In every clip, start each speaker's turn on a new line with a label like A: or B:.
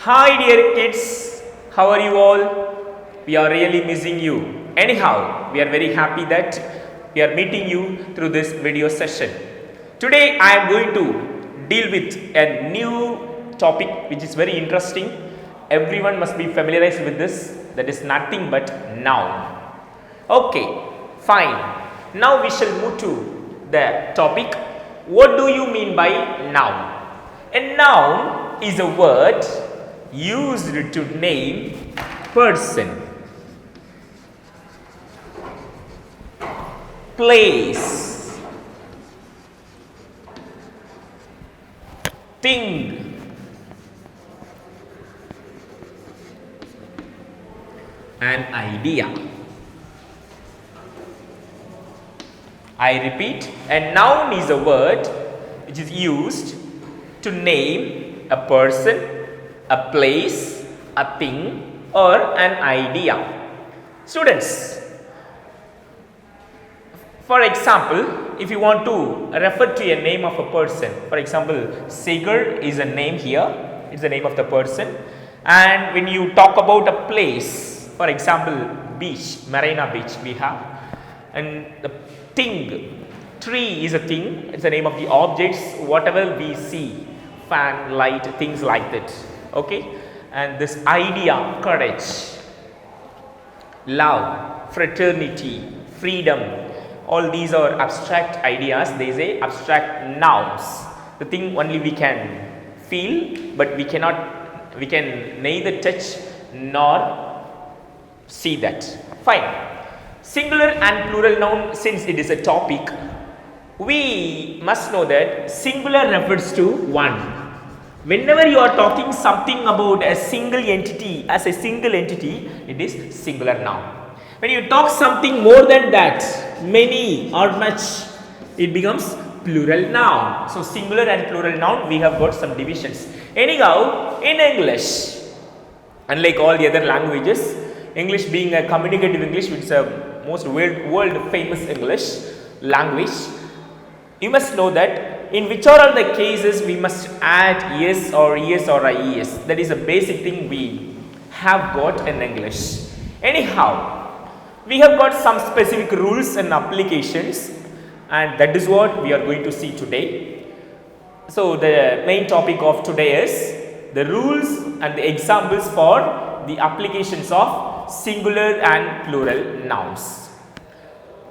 A: Hi dear kids, how are you all? We are really missing you. Anyhow, we are very happy that we are meeting you through this video session. Today I am going to deal with a new topic which is very interesting. Everyone must be familiarized with this, that is nothing but noun. Okay, fine. Now we shall move to the topic. What do you mean by noun? A noun is a word used to name person, place, thing, an idea. I repeat, a noun is a word which is used to name a person, a place, a thing, or an idea. Students, for example, if you want to refer to a name of a person, for example, Sagar is a name here, it's the name of the person. And when you talk about a place, for example, beach, Marina Beach we have, and the thing, tree is a thing, it's the name of the objects, whatever we see, fan, light, things like that. Okay, and this idea, courage, love, fraternity, freedom, all these are abstract ideas. They say abstract nouns, the thing only we can feel, but we can neither touch nor see that. Fine. Singular and plural noun, since it is a topic, we must know that singular refers to one. Whenever you are talking something about a single entity, as a single entity, it is singular noun. When you talk something more than that, many or much, it becomes plural noun. So singular and plural noun, we have got some divisions. Anyhow, in English, unlike all the other languages, English being a communicative English, which is a most world famous English language, you must know that in which are all the cases we must add yes or yes or a yes. That is a basic thing we have got in English. Anyhow, we have got some specific rules and applications, and that is what we are going to see today. So the main topic of today is the rules and the examples for the applications of singular and plural nouns.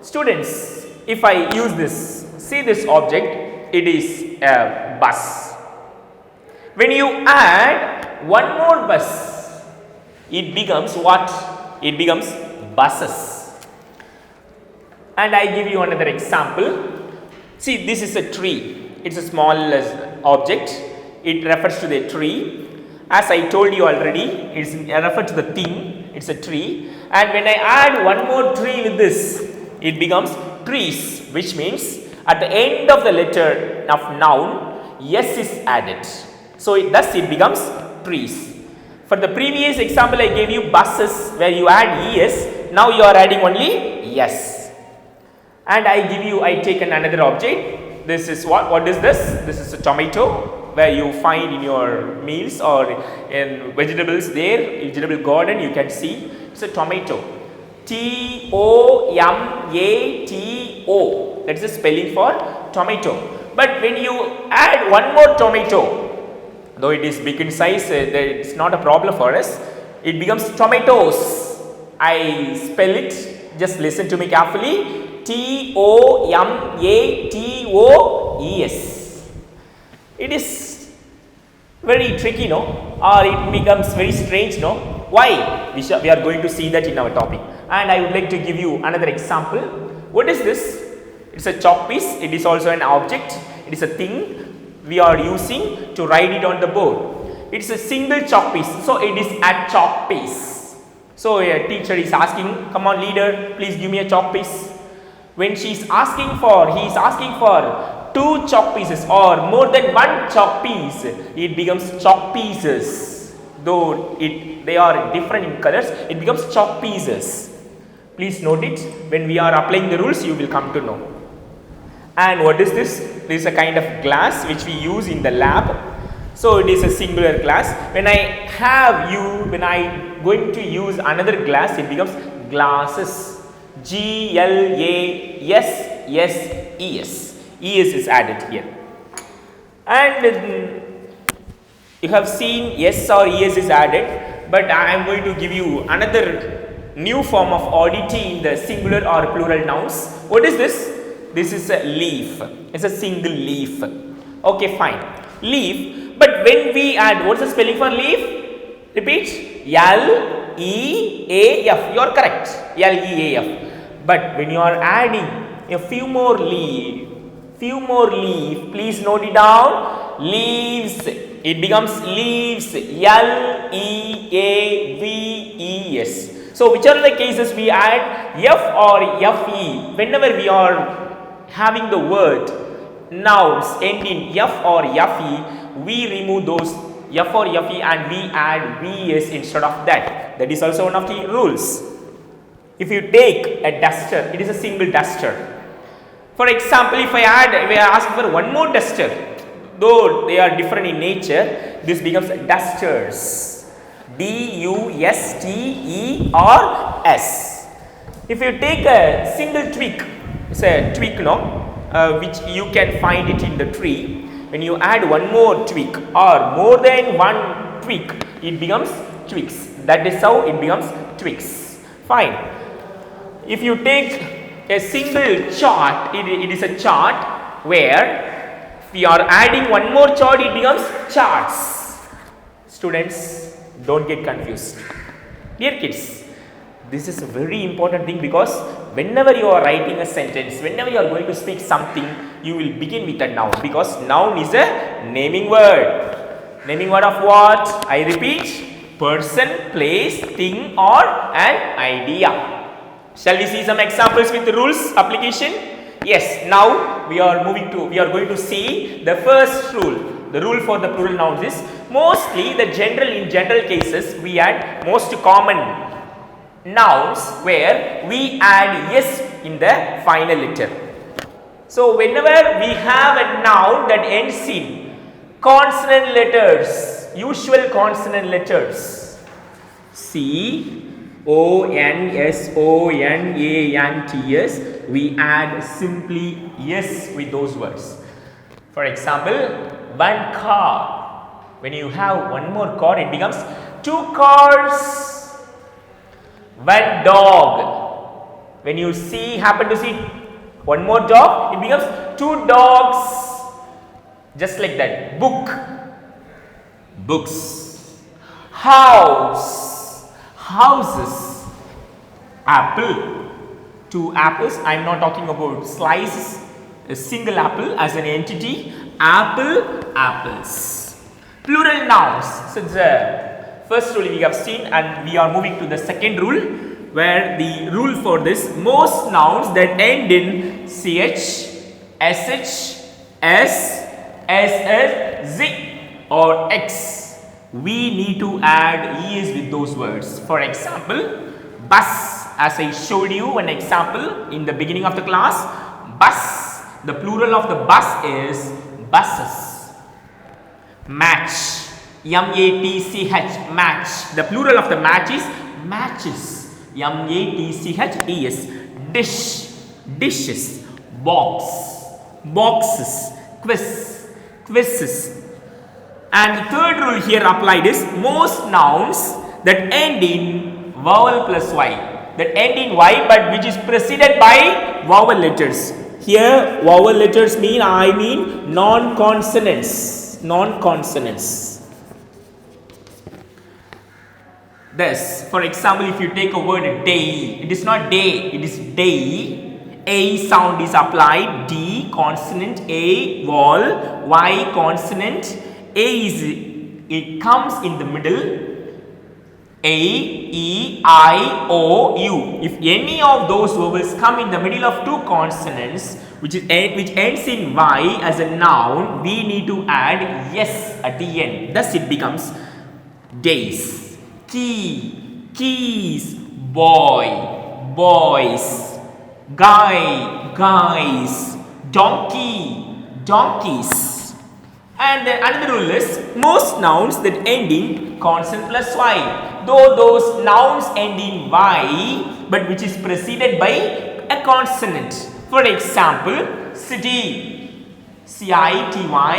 A: Students, if I use this, see this object, it is a bus. When you add one more bus, it becomes what? It becomes buses. And I give you another example. See, this is a tree. It's a small object. It refers to the tree. As I told you already, it's referred to the thing. It's a tree. And when I add one more tree with this, it becomes trees, which means at the end of the letter of noun, yes is added. So thus it becomes trees. For the previous example I gave you buses, where you add es, now you are adding only yes. And I take another object. This is what is this? This is a tomato, where you find in your meals or in vegetables there, vegetable garden, you can see it's a tomato. Tomato. That is the spelling for tomato. But when you add one more tomato, though it is big in size, it's not a problem for us. It becomes tomatoes. I spell it, just listen to me carefully. Tomatos. It is very tricky, no? Or it becomes very strange, no? Why? We are going to see that in our topic. And I would like to give you another example. What is this? It's a chalk piece. It is also an object. It is a thing we are using to write it on the board. It's a single chalk piece. So it is a chalk piece. So a teacher is asking, come on leader, please give me a chalk piece. When he is asking for two chalk pieces or more than one chalk piece, it becomes chalk pieces. Though they are different in colors, it becomes chalk pieces. Please note it. When we are applying the rules, you will come to know. And what is this? This is a kind of glass which we use in the lab. So it is a singular class. When I have you, when I going to use another glass, it becomes glasses. G-L-A-S-S-E-S. E-S is added here. And you have seen S or ES is added, but I am going to give you another new form of oddity in the singular or plural nouns. What is this? This is a leaf. It's a single leaf. Okay, fine. Leaf. But when we add, what's the spelling for leaf? Repeat. L-E-A-F. You are correct. L-E-A-F. But when you are adding a few more leaf, please note it down. Leaves. It becomes leaves. L-E-A-V-E-S. So which are the cases we add F or F-E? Whenever we are having the word nouns end in F or F-E, we remove those F or F-E and we add V-S instead of that. That is also one of the rules. If you take a duster, it is a single duster. For example, if I ask for one more duster, though they are different in nature, this becomes dusters. D-U-S-T-E-R-S. If you take a single twig, it's a twig, no, which you can find it in the tree. When you add one more twig or more than one twig, it becomes twigs. That is how it becomes twigs. Fine. If you take a single chart, it is a chart where we are adding one more chart, it becomes charts. Students, don't get confused. Dear kids, this is a very important thing, because whenever you are writing a sentence, whenever you are going to speak something, you will begin with a noun, because noun is a naming word. Naming word of what? I repeat, person, place, thing or an idea. Shall we see some examples with rules application? Yes, now we are going to see the first rule. The rule for the plural nouns is mostly in general cases we add most common nouns where we add S in the final letter. So whenever we have a noun that ends in consonant letters, usual consonant letters, C, O-N-S-O-N-A-N-T-S, we add simply yes with those words. For example, one car. When you have one more car, it becomes two cars. One dog. When you happen to see one more dog, it becomes two dogs. Just like that. Book. Books. House. Houses. Apple. Two apples. I am not talking about slices. A single apple as an entity. Apple, apples. Plural nouns. So the first rule we have seen, and we are moving to the second rule, where the rule for this, most nouns that end in ch, sh, s, ss, z or x, we need to add es with those words. For example, bus, as I showed you an example in the beginning of the class. Bus, the plural of the bus is buses. Match, M-A-T-C-H, match, the plural of the match is matches, M-A-T-C-H-E-S. Dish, dishes. Box, boxes. Quiz, quizzes. And the third rule here applied is most nouns that end in vowel plus y, that end in y but which is preceded by vowel letters. Here vowel letters mean non-consonants. Non-consonants. Thus, for example, if you take a word day, it is not day, it is day. A sound is applied, D consonant, A vowel, Y consonant. A is, it comes in the middle. A, E, I, O, U. If any of those vowels come in the middle of two consonants, which ends in Y as a noun, we need to add yes at the end. Thus it becomes days. Key, keys. Boy, boys. Guy, guys. Donkey, donkeys. And another rule is most nouns that end in consonant plus y. Though those nouns end in y, but which is preceded by a consonant. For example, city, C-I-T-Y,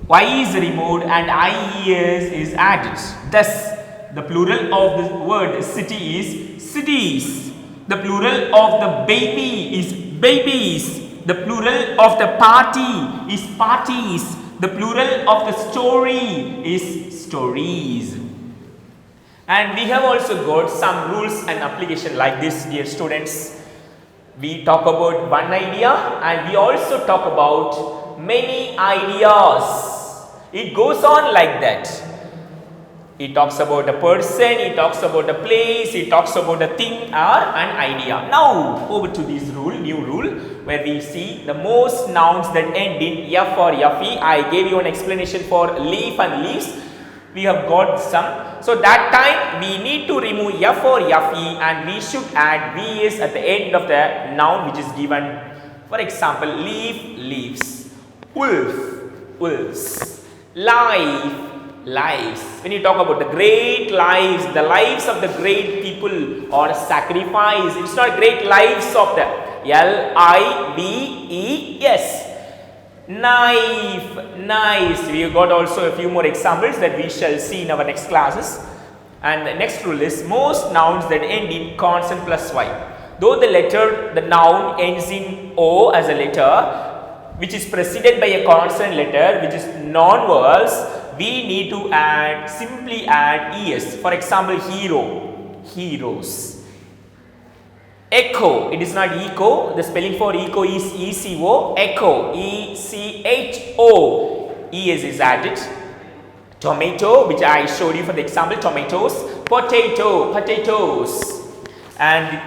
A: y is removed and I-E-S is added. Thus, the plural of the word city is cities. The plural of the baby is babies. The plural of the party is parties. The plural of the story is stories. And we have also got some rules and application like this, dear students. We talk about one idea and we also talk about many ideas. It goes on like that. It talks about a person, it talks about a place, it talks about a thing or an idea. Now over to this rule, new rule, where we see the most nouns that end in f or fe. I gave you an explanation for leaf and leaves. We have got some. So that time we need to remove f or fe and we should add vs at the end of the noun which is given. For example, leaf, leaves, wolf, wolves, life, lives. When you talk about the great lives, the lives of the great people or sacrifice, it's not great lives of the L-I-V-E-S. Knife, nice. We have got also a few more examples that we shall see in our next classes. And the next rule is most nouns that end in consonant plus y. Though the letter, the noun ends in O as a letter, which is preceded by a consonant letter, which is non-vowels, we need to add, simply add es. For example, hero, heroes. Echo, it is not echo, the spelling for echo is E-C-O, echo, E-C-H-O, es is added. Tomato, which I showed you for the example, tomatoes. Potato, potatoes. And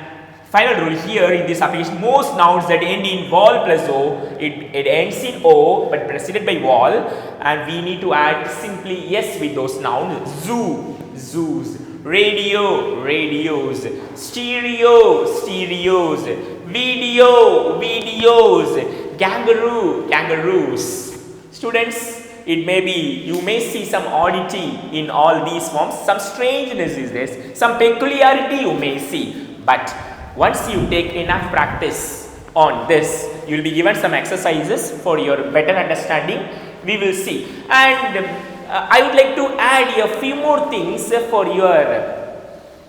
A: final rule here in this application, most nouns that end in vowel plus O, it ends in O but preceded by vowel, and we need to add simply yes with those nouns. Zoo, zoos. Radio, radios. Stereo, stereos. Video, videos. Kangaroo, kangaroos. Students, it may be, you may see some oddity in all these forms, some strangeness is there, some peculiarity you may see, but once you take enough practice on this, you will be given some exercises for your better understanding. We will see. And I would like to add a few more things for your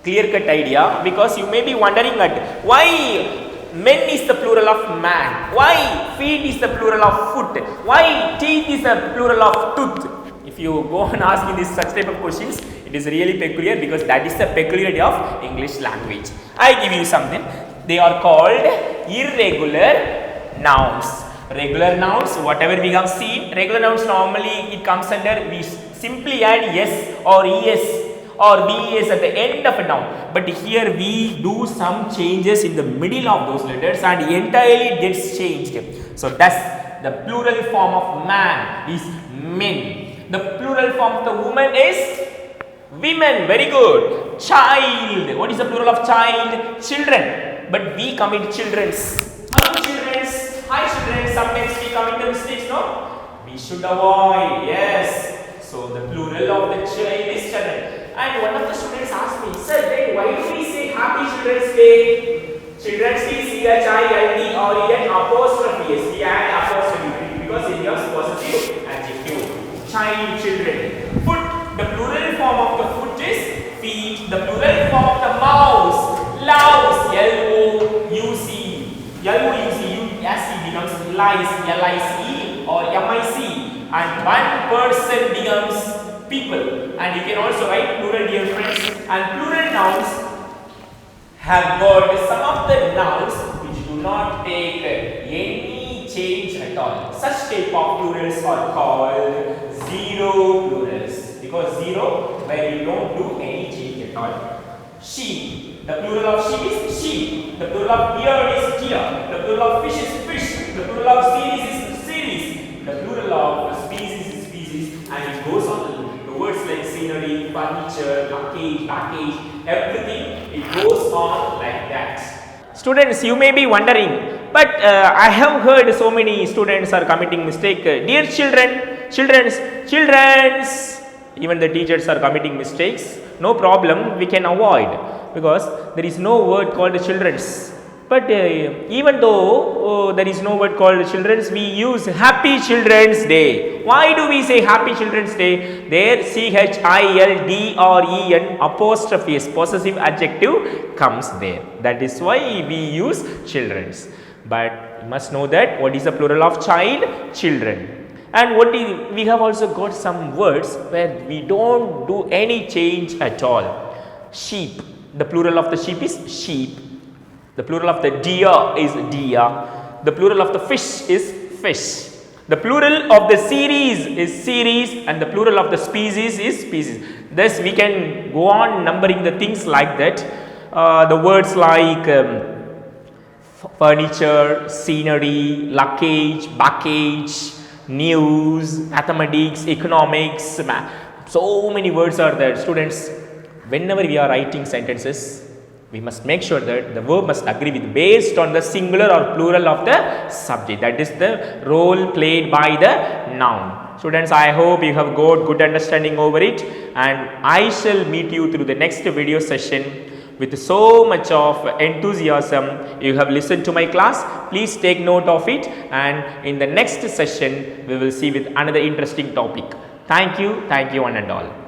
A: clear-cut idea, because you may be wondering at why men is the plural of man, why feet is the plural of foot, why teeth is the plural of tooth. If you go on asking this such type of questions, it is really peculiar, because that is the peculiarity of English language. I give you something. They are called irregular nouns. Regular nouns, whatever we have seen, regular nouns normally it comes under, we simply add yes or es or bes at the end of a noun. But here we do some changes in the middle of those letters and entirely it gets changed. So thus the plural form of man is men. The plural form of the woman is women. Very good. Child. What is the plural of child? Children. But we commit children's. Hello children's. Hi children. Sometimes we commit the mistakes, no? We should avoid. Yes. So the plural of the child is children. And one of the students asked me, sir, then why do we say Happy Children's Day? Children's Day is C-H-I-L-D or even apostrophe S. We add apostrophe because it gives positive adjective. Child, children. Foot, the plural form of the foot is feet. The plural form of the mouse, louse, L-O-U-C. L-O-U-C, U-S-E becomes lice, L-I-C-E or M-I-C. And one person becomes people. And you can also write plural, dear friends. And plural nouns have got some of the nouns which do not take any change at all. Such type of plurals are called zero plurals, because zero where you don't do any change at all. Sheep, the plural of sheep is sheep. The plural of deer is deer. The plural of fish is fish. The plural of series is series. The plural of species is species, and it goes on. Words like scenery, furniture, package, everything, it goes on like that. Students, you may be wondering, But I have heard so many students are committing mistake. Dear children's, even the teachers are committing mistakes. No problem, we can avoid because there is no word called children's. But even though there is no word called children's, we use Happy Children's Day. Why do we say Happy Children's Day? There CHILDREN apostrophe S possessive adjective comes there. That is why we use children's. But you must know that what is the plural of child? Children. And we have also got some words where we don't do any change at all. Sheep. The plural of the sheep is sheep. The plural of the deer is deer. The plural of the fish is fish. The plural of the series is series, and the plural of the species is species. Thus, we can go on numbering the things like that. The words like furniture, scenery, luggage, baggage, news, mathematics, economics. So many words are there. Students, whenever we are writing sentences, we must make sure that the verb must agree with based on the singular or plural of the subject. That is the role played by the noun. Students, I hope you have got good understanding over it, and I shall meet you through the next video session with so much of enthusiasm. You have listened to my class. Please take note of it, and in the next session we will see with another interesting topic. Thank you one and all.